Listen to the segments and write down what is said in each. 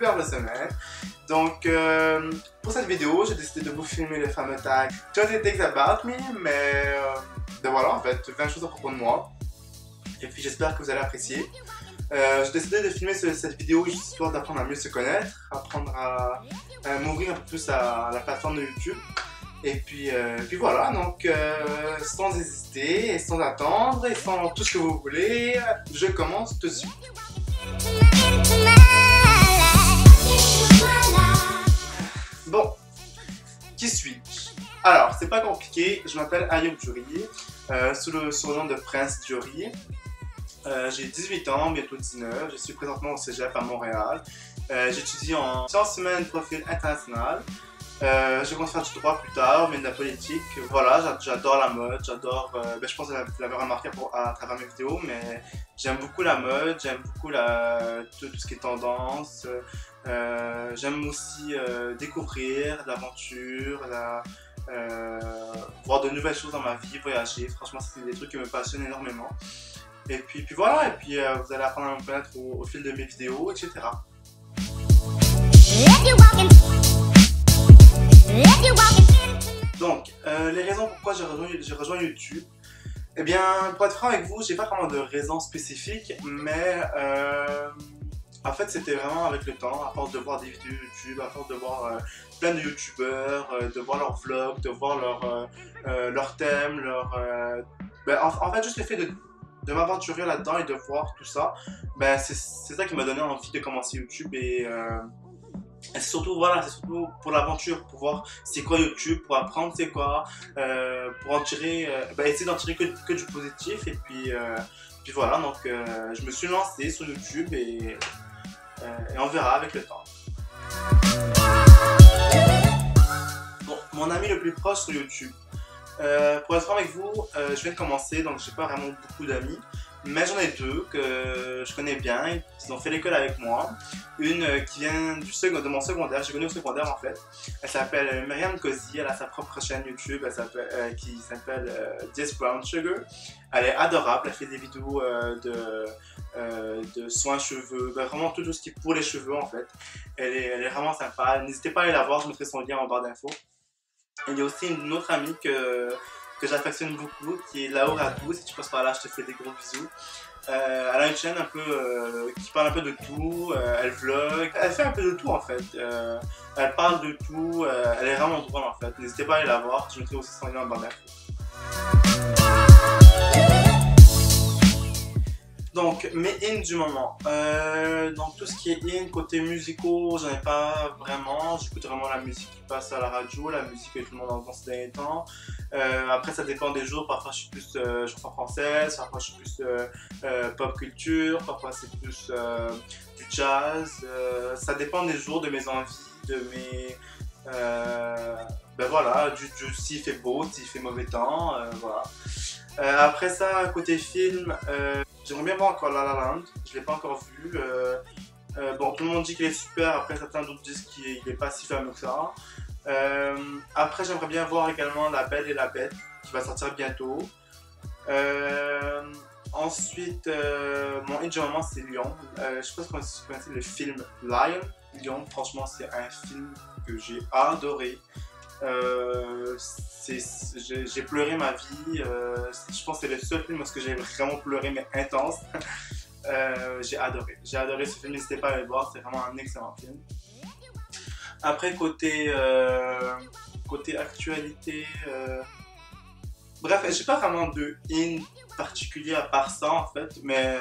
superbe semaine. Donc, pour cette vidéo, j'ai décidé de vous filmer le fameux tag 20 things about me, mais voilà, en fait, 20 choses à propos de moi. Et puis j'espère que vous allez apprécier. J'ai décidé de filmer cette vidéo histoire d'apprendre à mieux se connaître, apprendre à m'ouvrir un peu plus à la plateforme de YouTube. Et puis voilà, donc sans hésiter et sans attendre et sans tout ce que vous voulez, je commence tout de suite. Bon, qui suis-je? Alors, c'est pas compliqué, je m'appelle Ayoub Djouri, sous le surnom de Prince Djouri. J'ai 18 ans, bientôt 19, je suis présentement au Cégep à Montréal. J'étudie en sciences humaines profil international. Je compte faire du droit plus tard, mais de la politique. Voilà, j'adore la mode, j'adore... je pense que vous l'avez remarqué à travers mes vidéos, mais j'aime beaucoup la mode, j'aime beaucoup tout ce qui est tendance. J'aime aussi découvrir l'aventure, voir de nouvelles choses dans ma vie, voyager. Franchement, c'est des trucs qui me passionnent énormément. Et puis voilà, et puis vous allez apprendre à me connaître au fil de mes vidéos, etc. Donc, les raisons pourquoi j'ai rejoint YouTube. Eh bien, pour être franc avec vous, j'ai pas vraiment de raisons spécifiques, mais en fait, c'était vraiment avec le temps, à force de voir des vidéos YouTube, à force de voir plein de YouTubeurs, de voir leurs vlogs, de voir leurs thèmes, en fait, juste le fait de m'aventurer là-dedans et de voir tout ça, ben, c'est ça qui m'a donné envie de commencer YouTube et c'est surtout, voilà, c'est surtout pour l'aventure, pour voir c'est quoi YouTube, pour apprendre c'est quoi, pour en tirer, essayer d'en tirer que du positif et puis voilà, donc je me suis lancé sur YouTube et on verra avec le temps. Bon, mon ami le plus proche sur YouTube. Pour être franc avec vous, je viens de commencer, donc j'ai pas vraiment beaucoup d'amis, mais j'en ai deux que je connais bien, ils ont fait l'école avec moi. Une qui vient de mon secondaire, j'ai connu au secondaire en fait. Elle s'appelle Myriam Kozi, elle a sa propre chaîne YouTube qui s'appelle This Brown Sugar. Elle est adorable, elle fait des vidéos de soins cheveux, vraiment tout ce qui est pour les cheveux en fait. Elle est vraiment sympa, n'hésitez pas à aller la voir, je mettrai son lien en barre d'infos. Il y a aussi une autre amie que j'affectionne beaucoup, qui est Laura Dou. Si tu passes par là, je te fais des gros bisous. Elle a une chaîne un peu qui parle un peu de tout, elle vlog, elle fait un peu de tout en fait. Elle parle de tout, elle est vraiment drôle en fait. N'hésitez pas à aller la voir, je mettrai aussi son lien en barre d'infos. Donc, mes in du moment. Donc, tout ce qui est in, côté musicaux, j'en ai pas vraiment. J'écoute vraiment la musique qui passe à la radio, la musique que tout le monde entend ces derniers temps. Après, ça dépend des jours. Parfois, je suis plus chanson française, parfois, je suis plus pop culture, parfois, c'est plus du jazz. Ça dépend des jours, de mes envies, de mes. Voilà, s'il fait beau, s'il fait mauvais temps, voilà. Après ça, côté film, j'aimerais bien voir encore La La Land, je ne l'ai pas encore vu. Bon, tout le monde dit qu'il est super, après certains d'autres disent qu'il n'est pas si fameux que ça. Après, j'aimerais bien voir également La Belle et la Bête, qui va sortir bientôt. Ensuite, mon hit du moment, c'est Lion. Je ne sais pas si vous connaissez le film Lion. Lion, franchement, c'est un film que j'ai adoré. J'ai pleuré ma vie, je pense que c'est le seul film où j'ai vraiment pleuré mais intense. J'ai adoré ce film, n'hésitez pas à aller le voir, c'est vraiment un excellent film. Après côté actualité, bref, j'ai pas vraiment de in particulier à part ça en fait, mais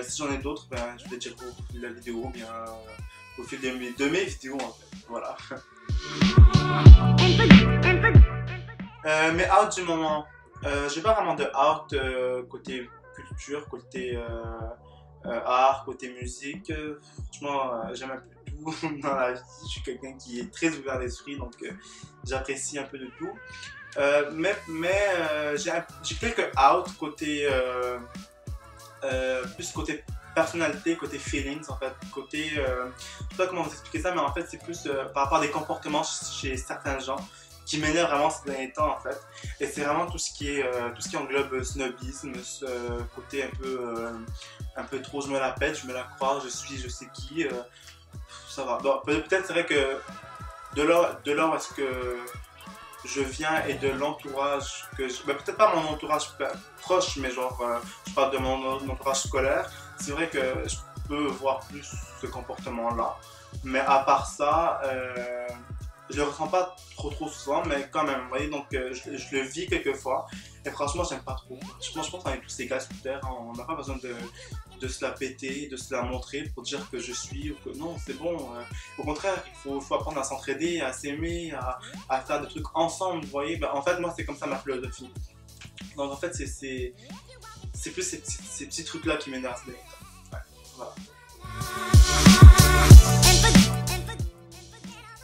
si j'en ai d'autres, ben, je vais dire au fil de la vidéo, bien au fil de mes vidéos en fait, voilà. Mais out du moment, j'ai pas vraiment de out côté culture, côté art, côté musique. Franchement, j'aime un peu tout dans la vie. Je suis quelqu'un qui est très ouvert d'esprit, donc j'apprécie un peu de tout. Mais j'ai quelques out côté plus côté personnalité, côté feelings en fait, côté je sais pas comment vous expliquer ça, mais en fait c'est plus par rapport à des comportements chez certains gens qui m'énerve vraiment ces derniers temps en fait. Et c'est vraiment tout ce qui englobe snobisme, ce côté un peu trop je me la pète, je me la crois, je suis je sais qui, ça va. Bon, peut-être c'est vrai que de là à ce que je viens et de l'entourage peut-être pas mon entourage proche, mais genre je parle de mon entourage scolaire, c'est vrai que je peux voir plus ce comportement-là. Mais à part ça, je le ressens pas trop souvent, mais quand même, vous voyez, donc je le vis quelquefois. Et franchement, j'aime pas trop. Je pense qu'on est tous égaux sur Terre, hein. On n'a pas besoin de se la péter, de se la montrer pour dire que je suis ou que non, c'est bon. Au contraire, il faut apprendre à s'entraider, à s'aimer, à faire des trucs ensemble, vous voyez. Ben, en fait, moi, c'est comme ça ma philosophie. Donc en fait, c'est plus ces petits trucs-là qui m'énervent. Ouais, voilà.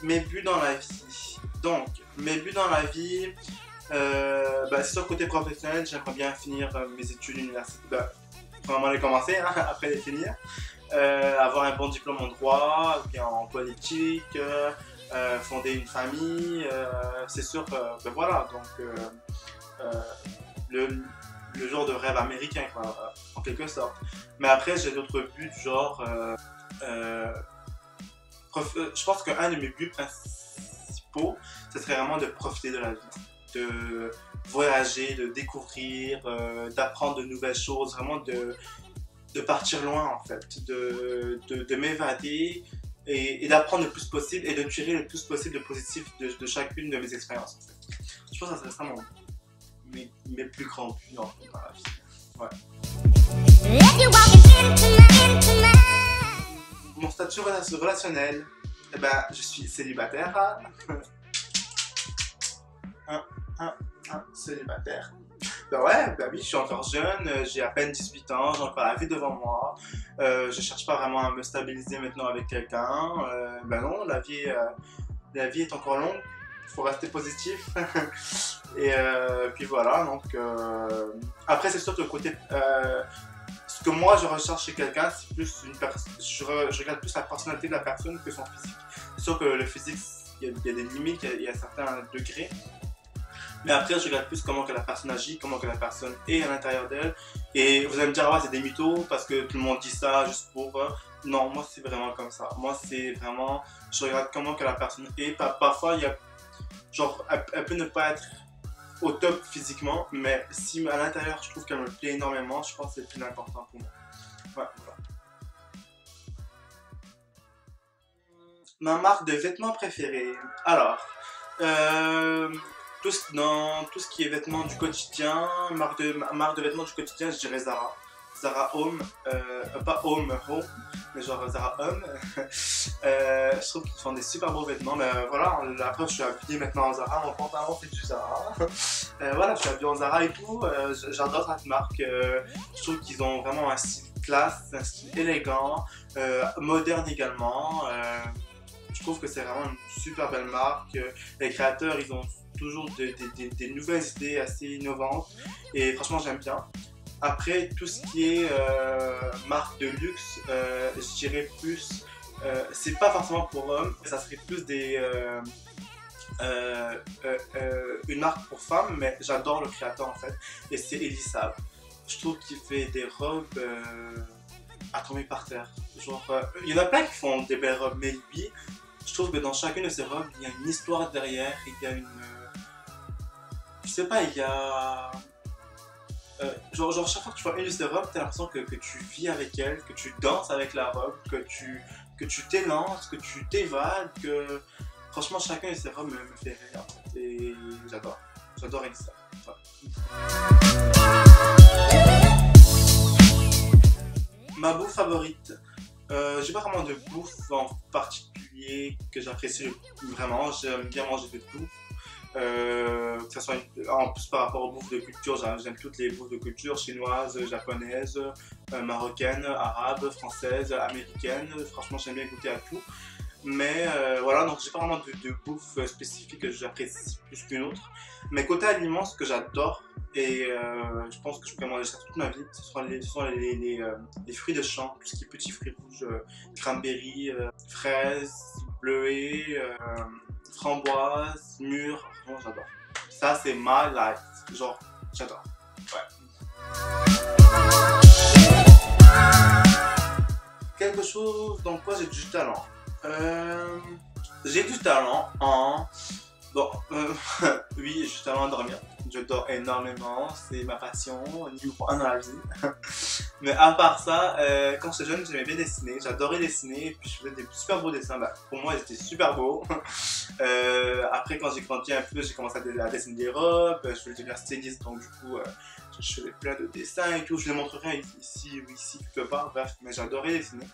Mes buts dans la vie. Donc, mes buts dans la vie, c'est sur le côté professionnel, j'aimerais bien finir mes études universitaires. Vraiment les commencer, hein, après les finir. Avoir un bon diplôme en droit, bien en politique, fonder une famille. C'est sûr, voilà, donc le genre de rêve américain, quoi, en quelque sorte. Mais après, j'ai d'autres buts, genre. Je pense qu'un de mes buts principaux, ce serait vraiment de profiter de la vie, de voyager, de découvrir, d'apprendre de nouvelles choses, vraiment de partir loin en fait, de m'évader et d'apprendre le plus possible et de tirer le plus possible de positif de chacune de mes expériences en fait. Je pense que ça serait ça mes plus grands buts dans la vie. Ouais. Mon statut relationnel, eh ben, je suis célibataire. Célibataire. Ben ouais, ben oui, je suis encore jeune, j'ai à peine 18 ans, j'ai encore la vie devant moi. Je cherche pas vraiment à me stabiliser maintenant avec quelqu'un. Ben non, la vie est encore longue, il faut rester positif. Et puis voilà, donc après c'est sûr que le côté ce que moi je recherche chez quelqu'un, c'est plus une personne. Je regarde plus la personnalité de la personne que son physique. C'est sûr que le physique, il y a des limites, il y a certains degrés. Mais après, je regarde plus comment que la personne agit, comment que la personne est à l'intérieur d'elle. Et vous allez me dire, ah ouais, c'est des mythos parce que tout le monde dit ça juste pour. Non, moi c'est vraiment comme ça. Moi c'est vraiment, je regarde comment que la personne est. Parfois, il y a, genre, elle peut ne pas être au top physiquement, mais si à l'intérieur je trouve qu'elle me plaît énormément, je pense que c'est le plus important pour moi. Ouais, voilà. Ma marque de vêtements préférée. Alors, dans tout ce qui est vêtements du quotidien, marque de vêtements du quotidien, je dirais Zara. Zara Home, pas Home, mais genre Zara Home. Je trouve qu'ils font des super beaux vêtements, mais voilà, la preuve, je suis habillé maintenant en Zara, mon pantalon c'est du Zara. Voilà, je suis habillé en Zara et tout, j'adore cette marque, je trouve qu'ils ont vraiment un style classe, un style élégant, moderne également. Je trouve que c'est vraiment une super belle marque, les créateurs ils ont toujours des nouvelles idées assez innovantes et franchement j'aime bien. Après, tout ce qui est marque de luxe, je dirais plus, c'est pas forcément pour hommes, ça serait plus une marque pour femmes, mais j'adore le créateur en fait, et c'est Elisab. Je trouve qu'il fait des robes à tomber par terre. Genre, il y en a plein qui font des belles robes, mais lui, je trouve que dans chacune de ces robes, il y a une histoire derrière, il y a une... je sais pas, il y a... genre chaque fois que tu vois une de ces robes, t'as l'impression que tu vis avec elle, que tu danses avec la robe, que tu t'élances, que tu t'évades, que... Franchement, chacun de ces robes me fait rire, en fait. Et j'adore Elisa. Ouais. Ma bouffe favorite. J'ai pas vraiment de bouffe en particulier que j'apprécie vraiment. J'aime bien manger de tout. Que ce soit en plus par rapport aux bouffes de culture, j'aime toutes les bouffes de culture, chinoises, japonaises, marocaines, arabes, françaises, américaines. Franchement, j'aime bien goûter à tout. Mais voilà, donc j'ai pas vraiment de bouffe spécifique que j'apprécie plus qu'une autre. Mais côté aliments, ce que j'adore, et je pense que je pourrais manger ça toute ma vie, ce sont les fruits de champ, tout ce qui est petits fruits rouges, cranberry, fraises, bleuets, framboise, mûre, vraiment j'adore. Ça c'est my life, genre j'adore. Ouais. Quelque chose dans quoi j'ai du talent. J'ai du talent en... Bon, oui, j'ai du talent à dormir. Je dors énormément, c'est ma passion, niveau 1 dans la vie. Mais à part ça, quand j'étais jeune, j'aimais bien dessiner, j'adorais dessiner, et puis je faisais des super beaux dessins. Bah, pour moi, ils étaient super beaux. Après, quand j'ai grandi un peu, j'ai commencé à dessiner des robes, je voulais devenir styliste, donc du coup, je faisais plein de dessins et tout. Je les montrerai ici ou ici, quelque part, bref, mais j'adorais dessiner.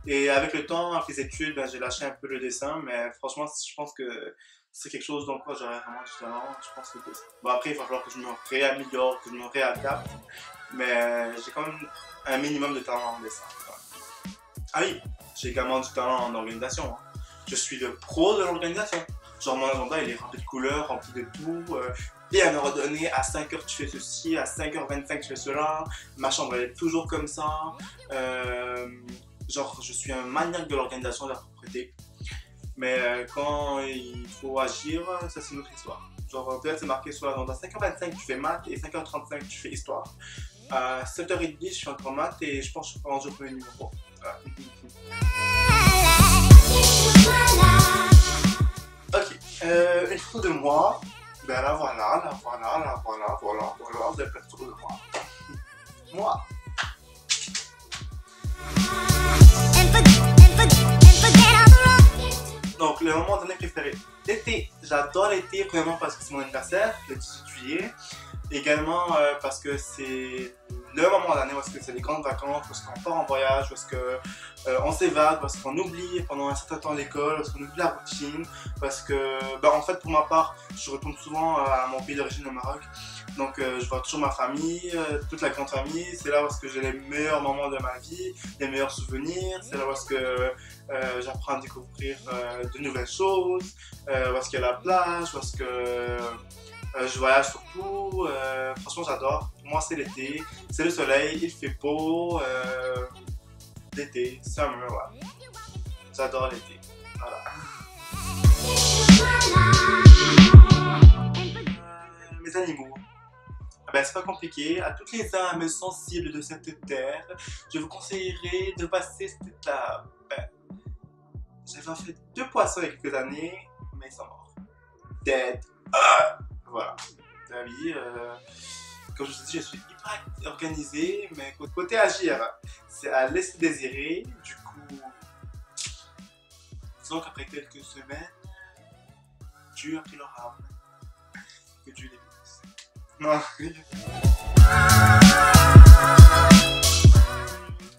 Et avec le temps, avec les études, ben, j'ai lâché un peu le dessin, mais franchement, je pense que c'est quelque chose dans quoi j'aurais vraiment du talent. Je pense que bon, après, il va falloir que je me réaméliore, que je me réadapte, mais j'ai quand même un minimum de talent en dessin. Ouais. Ah oui, j'ai également du talent en organisation. Hein. Je suis le pro de l'organisation. Genre, mon agenda, il est rempli de couleurs, rempli de tout. Bien ordonné, à 5h tu fais ceci, à 5h25 tu fais cela. Ma chambre, elle est toujours comme ça. Genre, je suis un maniaque de l'organisation de la propreté. Mais quand il faut agir, ça c'est une autre histoire. Genre, peut-être c'est marqué sur l'agenda 5h25 tu fais maths et 5h35 tu fais histoire. À 7h30 je suis encore maths et je pense que je peux ranger au premier numéro. Ok, une photo de moi. Ben là voilà, vous avez plein de photos de moi. Moi. Donc, le moment donné préféré, l'été. J'adore l'été, premièrement parce que c'est mon anniversaire, le 18 juillet. Également parce que c'est le moment d'année où c'est les grandes vacances, où on part en voyage, où on s'évade, parce qu'on oublie pendant un certain temps l'école, parce qu'on oublie la routine, parce que, en fait, pour ma part, je retourne souvent à mon pays d'origine, le Maroc. Donc, je vois toujours ma famille, toute la grande famille. C'est là où j'ai les meilleurs moments de ma vie, les meilleurs souvenirs. C'est là où j'apprends à découvrir de nouvelles choses, où est-ce qu'il y a la plage, où est-ce que je voyage surtout. Franchement, j'adore. Pour moi, c'est l'été, c'est le soleil, il fait beau. L'été, summer, ouais. J'adore l'été. Voilà. Mes animaux. Ben, c'est pas compliqué. À toutes les âmes sensibles de cette terre, je vous conseillerais de passer cette étape. J'avais en fait 2 poissons il y a quelques années, mais ils sont morts. Dead. Voilà. La vie, comme je vous ai dit, je suis hyper organisé, mais côté agir, c'est à laisser désirer. Du coup, disons qu'après quelques semaines, Dieu a pris leur âme. Que Dieu les bénisse. Non.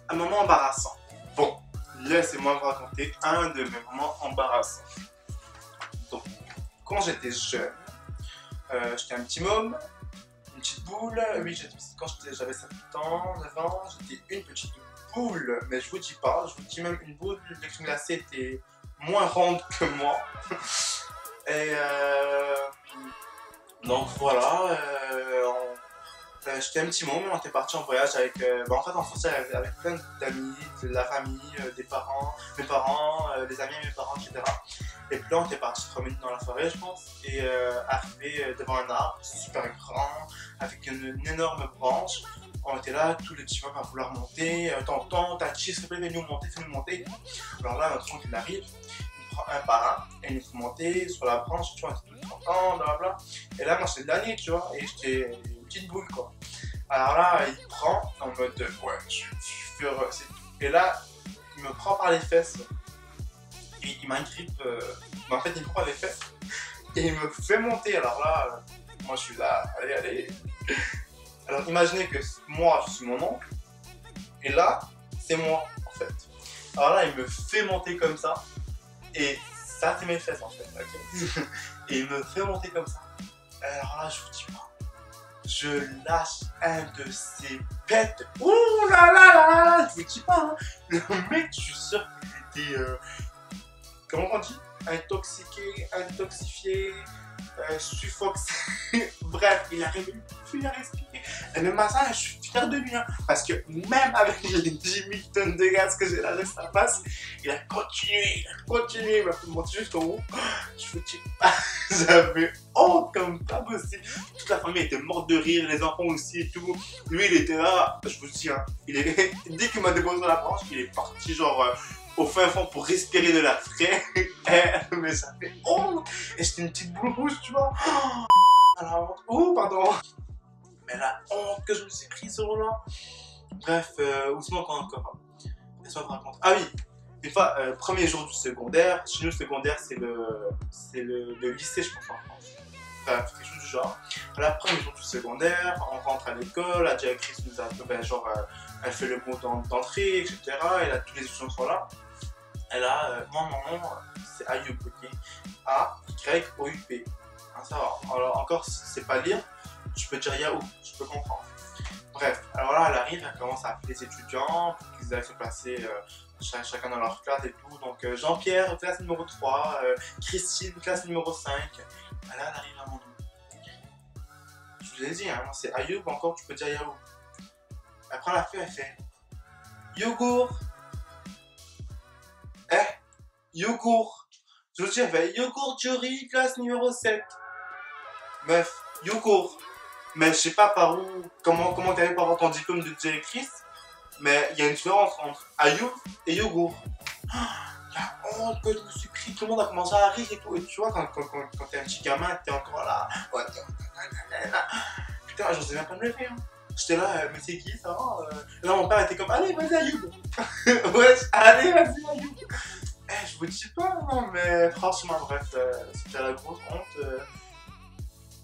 Un moment embarrassant. Bon, laissez-moi vous raconter un de mes moments embarrassants. Donc, quand j'étais jeune, j'étais un petit môme, une petite boule. Oui, quand j'avais 7 ans, 9 ans, j'étais une petite boule. Mais je vous dis pas, je vous dis même une boule de crème glacée était moins ronde que moi. Et donc voilà, j'étais un petit môme, on était parti en voyage avec, en fait on sortait avec plein d'amis, de la famille, des parents, mes parents, des amis de mes parents, etc. Et puis là on était parti se promener dans la forêt je pense, et arrivé devant un arbre super grand, avec une énorme branche. On était là, tous les petits mômes à vouloir monter, tonton, tati, s'il te plaît, fais-nous monter. Alors là notre oncle il arrive, il prend un par un, et il nous fait monter sur la branche, tu vois, on était tous contents, blablabla. Et là moi j'étais le dernier, tu vois, et j'étais une petite boule quoi. Alors là, il prend en mode ouais, je suis heureux. Et là, il me prend par les fesses et il m'agrippe. En fait, il me prend par les fesses et il me fait monter. Alors là, moi je suis là, allez. Alors imaginez que moi je suis mon oncle et là, c'est moi en fait. Alors là, il me fait monter comme ça et ça, c'est mes fesses en fait. Okay. Et il me fait monter comme ça. Alors là, je vous dis pas. Je lâche un de ces pètes. Ouh là là là, je vous dis pas, hein. Le mec, je suis sûr qu'il était, comment on dit, intoxiqué, intoxifié, suffoxé. Bref, il n'arrivait plus à respirer. Et même à ça, je suis fier de lui, hein, parce que même avec les 10 000 tonnes de gaz que j'ai là de sa face, il a continué, il m'a fait monter jusqu'en haut. Je me dis, j'avais honte comme pas possible. Toute la famille était morte de rire, les enfants aussi et tout. Lui, il était là, je vous dis, hein, dès qu'il m'a déposé sur la branche, il est parti genre au fin fond pour respirer de l'air frais. Mais ça fait honte. Et j'étais une petite boule rouge, tu vois. Alors, oh, pardon. Mais la honte que je me suis pris ce jour-là. Bref, où se manque encore. Laisse-moi te raconter. Ah oui, une fois, premier jour du secondaire. Chez nous, le secondaire, c'est le lycée, je pense, en France. Bref, quelque chose du genre. Là, premier jour du secondaire, on rentre à l'école, la directrice nous a fait, genre, elle fait le mot d'entrée, etc. Et là, tous les étudiants sont là. Et là, moi, mon nom, c'est Ayoub, ok. A-Y-O-U-P. Hein, ça va. Alors, encore, si c'est pas lire, je peux dire Yahoo, je peux comprendre. Bref, alors là, elle arrive, elle commence à appeler les étudiants pour qu'ils aillent se placer chacun dans leur classe et tout. Donc, Jean-Pierre, classe numéro 3, Christine, classe numéro 5. Et là, elle arrive à mon nom. Je vous ai dit, hein, c'est Ayoub, encore, tu peux dire Yahoo. Après, la fille, elle fait Yogourt. Yogourt. Je vous dis, elle fait Yogourt Jury, classe numéro 7. Meuf, Yogourt. Mais je sais pas par où, comment t'arrives par avoir ton diplôme de directrice, mais il y a une différence entre Ayoub et Yogourt. La honte que je me suis pris, tout le monde a commencé à rire et tout. Et tu vois, quand t'es un petit gamin, t'es encore là. Putain, j'osais même pas me lever. Hein. J'étais là, mais c'est qui ça? Là, mon père était comme, allez, vas-y, Ayoub. Ouais, allez, vas-y, Ayoub. Je vous dis pas, non, mais franchement, bref, c'était la grosse honte.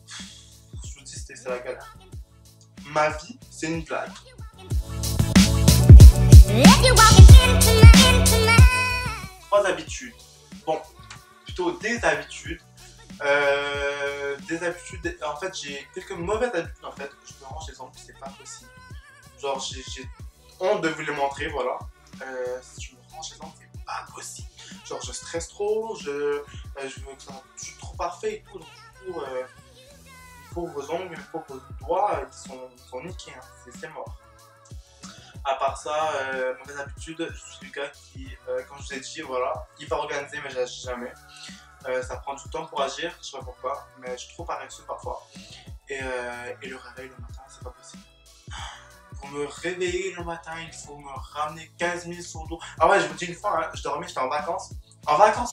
Je vous dis, c'est la galère. Ma vie, c'est une blague. Trois habitudes. Bon, plutôt des habitudes. En fait, j'ai quelques mauvaises habitudes en fait. Je me range les ongles, c'est pas possible. Genre, j'ai honte de vous les montrer, voilà. Si je me range les ongles, c'est pas possible. Genre, je stresse trop, je veux que ça soit trop parfait et tout. Donc, du coup, pauvres ongles, mes pauvres doigts, ils sont niqués, hein. C'est mort. À part ça, mauvaise habitude, je suis du gars qui, comme je vous ai dit, voilà, hyper organisé, mais j'agis jamais. Ça prend du temps pour agir, je sais pas pourquoi, mais je suis trop paresseux parfois. Et le réveil le matin, c'est pas possible. Pour me réveiller le matin, il faut me ramener 15 000 seaux d'eau. Ah ouais, je vous dis une fois, hein, je dormais, j'étais en vacances. En vacances,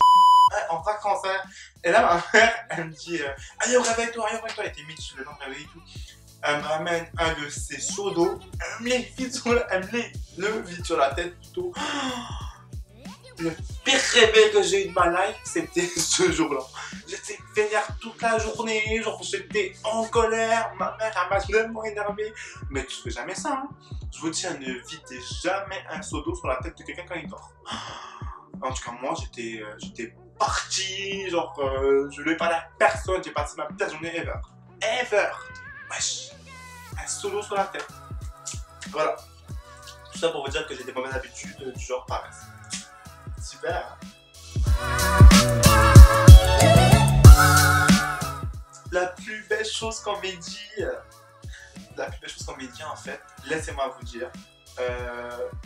hein. Et là, ma mère, elle me dit allez, réveille-toi, elle était midi, je me réveiller et tout. Elle me ramène un de ces seaux d'eau, elle me le vide sur la tête plutôt. Le pire réveil que j'ai eu de ma life, c'était ce jour-là. J'étais vénère toute la journée, genre j'étais en colère, ma mère elle m'a tellement énervé. Mais tu fais jamais ça, hein. Je vous dis, ne videz jamais un seau d'eau sur la tête de quelqu'un quand il dort. En tout cas, moi j'étais parti, genre je ne lui ai parlé à personne, j'ai passé ma pire journée ever. Wesh, un seau d'eau sur la tête. Voilà. Tout ça pour vous dire que j'ai des mauvaises habitudes du genre paresse. Super. La plus belle chose qu'on m'ait dit, en fait, laissez-moi vous dire,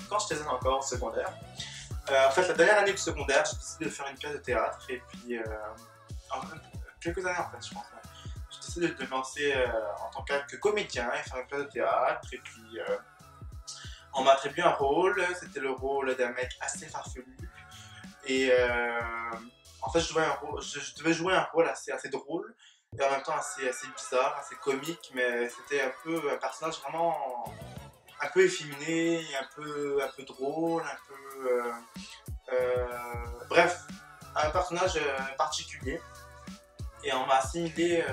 quand j'étais encore au secondaire, en fait la dernière année du secondaire, j'ai décidé de faire une pièce de théâtre et puis quelques années en fait je pense. J'ai décidé de me lancer en tant que comédien et faire une pièce de théâtre et puis on m'a attribué un rôle, c'était le rôle d'un mec assez farfelu. Et en fait, je devais jouer un rôle assez drôle et en même temps assez bizarre, assez comique, mais c'était un peu un personnage vraiment un peu efféminé, un peu drôle, bref, un personnage particulier. Et on m'a assimilé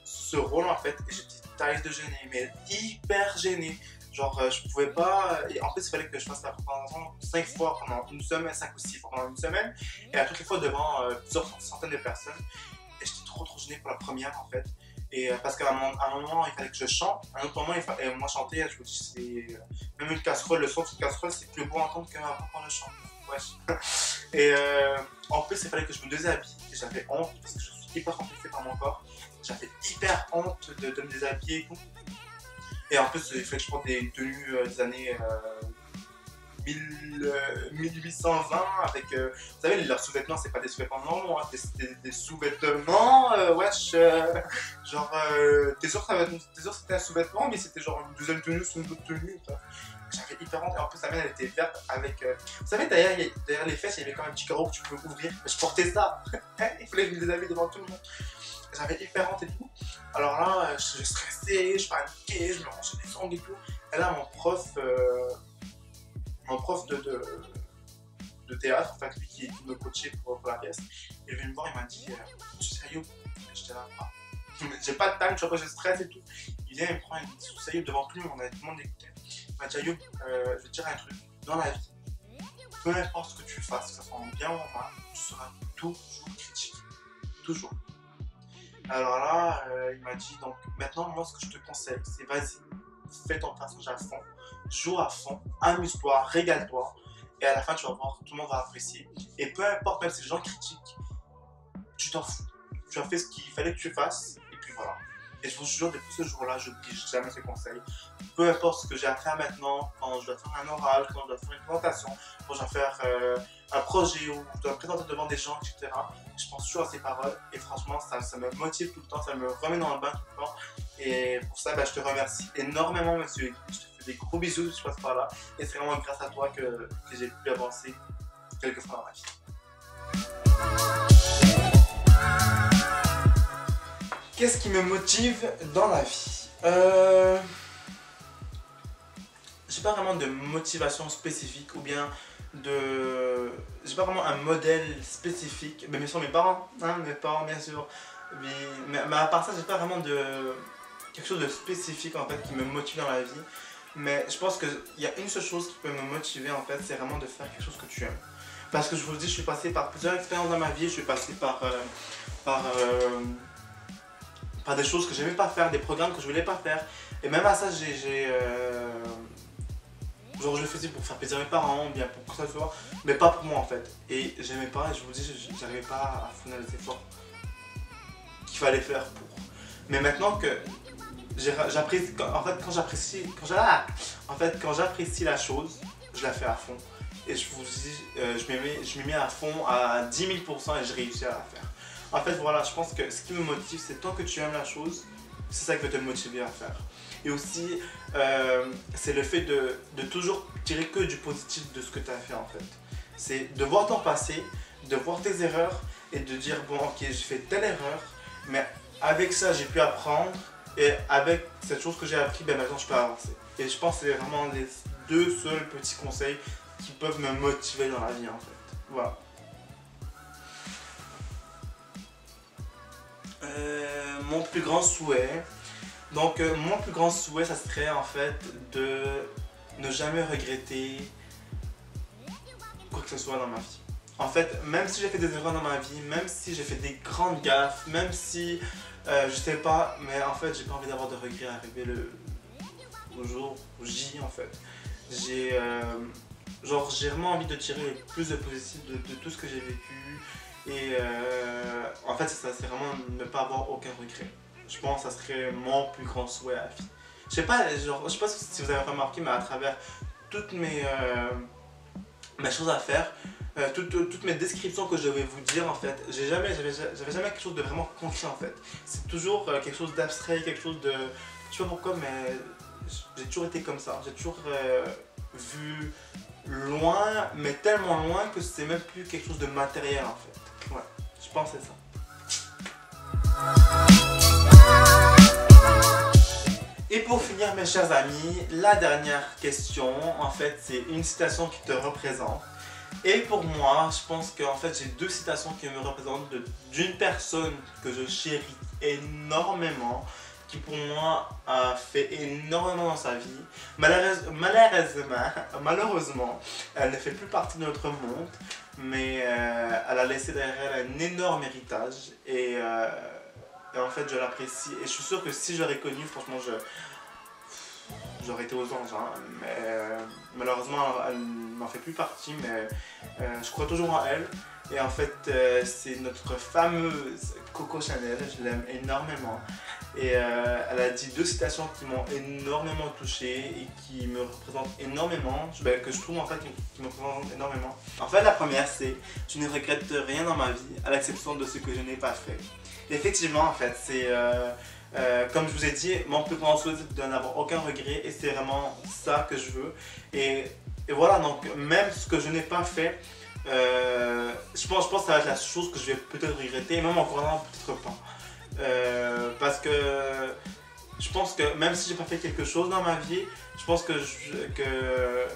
ce rôle en fait, et j'étais taille de gêné, mais hyper gêné. Genre, je pouvais pas. Et en plus, il fallait que je fasse la représentation 5 fois pendant une semaine, 5 ou 6 fois pendant une semaine, et à toutes les fois devant plusieurs centaines de personnes. Et j'étais trop gêné pour la première en fait. Et parce qu'à un moment, il fallait que je chante, à un autre moment, moi chanter, je vous dis, c'est. Même une casserole, le son d'une casserole, c'est plus beau à entendre qu'avant quand je chante. Wesh. Et en plus, il fallait que je me déshabille, et j'avais honte parce que je suis hyper complexée par mon corps. J'avais hyper honte de me déshabiller et tout. Et en plus, il fallait que je porte des tenues des années 1820 avec, vous savez, leurs sous-vêtements, c'est pas des sous-vêtements normaux, hein, des sous-vêtements, wesh, genre, t'es sûr que c'était un sous-vêtement, mais c'était genre une deuxième tenue sous une autre tenue, quoi. J'avais hyper honte, et en plus la mienne elle était verte avec, vous savez, derrière les fesses, il y avait quand même un petit carreau que tu pouvais ouvrir, je portais ça, il fallait que je me déshabille devant tout le monde. J'avais hyper honte et tout. Alors là, je stressais, je paniquais, je me rangeais les ongles et tout. Et là, mon prof de théâtre, en fait, lui qui me coachait pour la pièce, il est venu me voir, il m'a dit tu sais, Ayoub, j'étais là, ah. J'ai pas de time, je vois que je stresse et tout. Il vient, il me prend, il me dit, tu sais, Ayoub, devant tout le monde, on avait tout le monde écouté. Il m'a dit, Ayoub, je vais te dire un truc, dans la vie, peu importe ce que tu fasses, que ça soit en bien ou en mal, tu seras toujours critique. Toujours. Alors là, il m'a dit, donc maintenant, moi, ce que je te conseille, c'est vas-y, fais ton passage à fond, joue à fond, amuse-toi, régale-toi, et à la fin, tu vas voir, tout le monde va apprécier. Et peu importe, même si les gens critiquent, tu t'en fous. Tu as fait ce qu'il fallait que tu fasses, et puis voilà. Et je vous jure, depuis ce jour-là, je n'oublie jamais ces conseils. Peu importe ce que j'ai à faire maintenant, quand je dois faire un oral, quand je dois faire une présentation, quand je dois faire un projet ou je dois me présenter devant des gens, etc. Je pense toujours à ces paroles et franchement, ça me motive tout le temps, ça me remet dans le bain tout le temps. Et pour ça, je te remercie énormément, monsieur. Je te fais des gros bisous si je passe par là. Et c'est vraiment grâce à toi que j'ai pu avancer quelques fois dans ma vie. Qu'est-ce qui me motive dans la vie? J'ai pas vraiment de motivation spécifique ou bien j'ai pas vraiment un modèle spécifique, mais bien sûr mes parents bien sûr, mais à part ça j'ai pas vraiment quelque chose de spécifique en fait qui me motive dans la vie, mais je pense qu'il y a une seule chose qui peut me motiver en fait, c'est vraiment de faire quelque chose que tu aimes. Parce que je vous le dis, je suis passé par plusieurs expériences dans ma vie, je suis passé par des choses que j'aimais pas faire, des programmes que je voulais pas faire, et même à ça genre je le faisais pour faire plaisir à mes parents, bien pour que ça soit, mais pas pour moi en fait. Et j'aimais pas, et je vous dis, j'arrivais pas à fournir les efforts qu'il fallait faire pour. Mais maintenant que j'apprécie, quand j'apprécie la chose, je la fais à fond. Et je vous dis, je m'y mets à fond à 10 000% et je réussis à la faire. En fait voilà, je pense que ce qui me motive, c'est tant que tu aimes la chose, c'est ça qui va te motiver à faire. Et aussi, c'est le fait de toujours tirer que du positif de ce que tu as fait en fait. C'est de voir ton passé, de voir tes erreurs et de dire bon ok, j'ai fait telle erreur, mais avec ça j'ai pu apprendre et avec cette chose que j'ai appris, ben maintenant je peux avancer. Et je pense que c'est vraiment les deux seuls petits conseils qui peuvent me motiver dans la vie en fait. Voilà. Mon plus grand souhait. Donc mon plus grand souhait, ça serait en fait de ne jamais regretter quoi que ce soit dans ma vie. En fait, même si j'ai fait des erreurs dans ma vie, même si j'ai fait des grandes gaffes, même si je sais pas, mais en fait j'ai pas envie d'avoir de regrets arriver au jour où J en fait. J'ai vraiment envie de tirer le plus de positif de tout ce que j'ai vécu et en fait c'est vraiment ne pas avoir aucun regret. Je pense que ça serait mon plus grand souhait à la vie. Je sais pas si vous avez remarqué, mais à travers toutes mes choses à faire, toutes mes descriptions que je vais vous dire en fait, j'avais jamais quelque chose de vraiment concret en fait. C'est toujours quelque chose d'abstrait, quelque chose de... Je sais pas pourquoi, mais j'ai toujours été comme ça. J'ai toujours vu loin, mais tellement loin que c'est même plus quelque chose de matériel en fait. Ouais, je pense que c'est ça. Et pour finir mes chers amis, la dernière question, en fait c'est une citation qui te représente. Et pour moi, je pense qu'en fait j'ai deux citations qui me représentent d'une personne que je chéris énormément, qui pour moi a fait énormément dans sa vie. Malheureusement, elle ne fait plus partie de notre monde, mais elle a laissé derrière elle un énorme héritage et en fait je l'apprécie et je suis sûr que si je l'aurais connue, franchement j'aurais été aux anges, hein. Mais malheureusement elle n'en fait plus partie, mais je crois toujours en elle Et en fait, c'est notre fameuse Coco Chanel, je l'aime énormément. Et elle a dit 2 citations qui m'ont énormément touché et qui me représentent énormément, que je trouve en fait qui me représentent énormément. En fait, la première c'est « Je ne regrette rien dans ma vie, à l'exception de ce que je n'ai pas fait ». Effectivement, en fait, c'est comme je vous ai dit, mon plus grand souhait c'est de n'avoir aucun regret et c'est vraiment ça que je veux. Et voilà, donc même ce que je n'ai pas fait, je pense que ça va être la chose que je vais peut-être regretter, et même encore là, peut-être pas. Parce que je pense que même si j'ai pas fait quelque chose dans ma vie, je pense que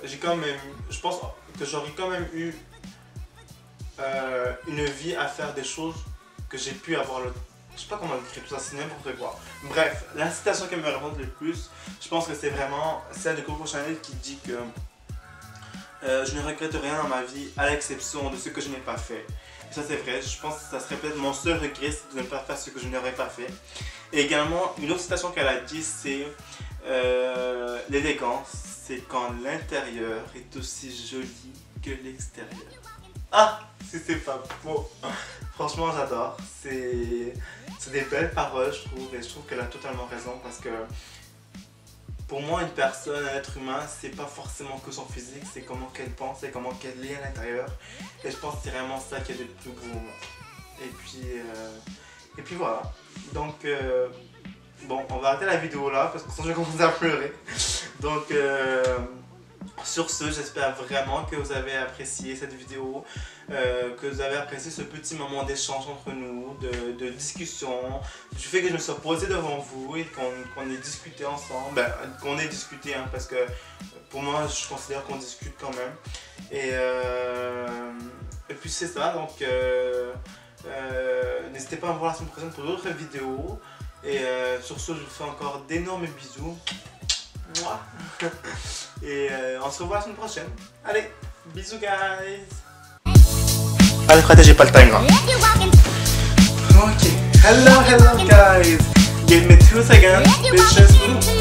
j'ai quand même, je pense que j'aurais quand même eu une vie à faire des choses que j'ai pu avoir le. Je sais pas comment écrire tout ça, c'est n'importe quoi. Bref, la citation qui me représente le plus, je pense que c'est vraiment celle de Coco Chanel qui dit que je ne regrette rien dans ma vie à l'exception de ce que je n'ai pas fait. Et ça c'est vrai, je pense que ça serait peut-être mon seul regret, c'est de ne pas faire ce que je n'aurais pas fait. Et également, une autre citation qu'elle a dit, c'est l'élégance, c'est quand l'intérieur est aussi joli que l'extérieur. Ah, c'est pas faux. Franchement, j'adore. C'est des belles paroles, je trouve, et je trouve qu'elle a totalement raison parce que pour moi, une personne, un être humain, c'est pas forcément que son physique, c'est comment qu'elle pense et comment qu'elle est à l'intérieur. Et je pense que c'est vraiment ça qui est le plus beau. Et puis voilà. Donc, bon, on va arrêter la vidéo là parce que sinon je vais commencer à pleurer. Donc, sur ce, j'espère vraiment que vous avez apprécié cette vidéo, que vous avez apprécié ce petit moment d'échange entre nous, de discussion, du fait que je me sois posé devant vous et qu'on ait discuté ensemble, qu'on ait discuté hein, parce que pour moi je considère qu'on discute quand même. Et puis c'est ça, donc n'hésitez pas à me voir la semaine prochaine pour d'autres vidéos. Et sur ce, je vous fais encore d'énormes bisous. Et on se revoit la semaine prochaine. Allez, bisous guys. Allez frère, j'ai pas le time là. Ok, hello guys. Give me 2 seconds, bitches.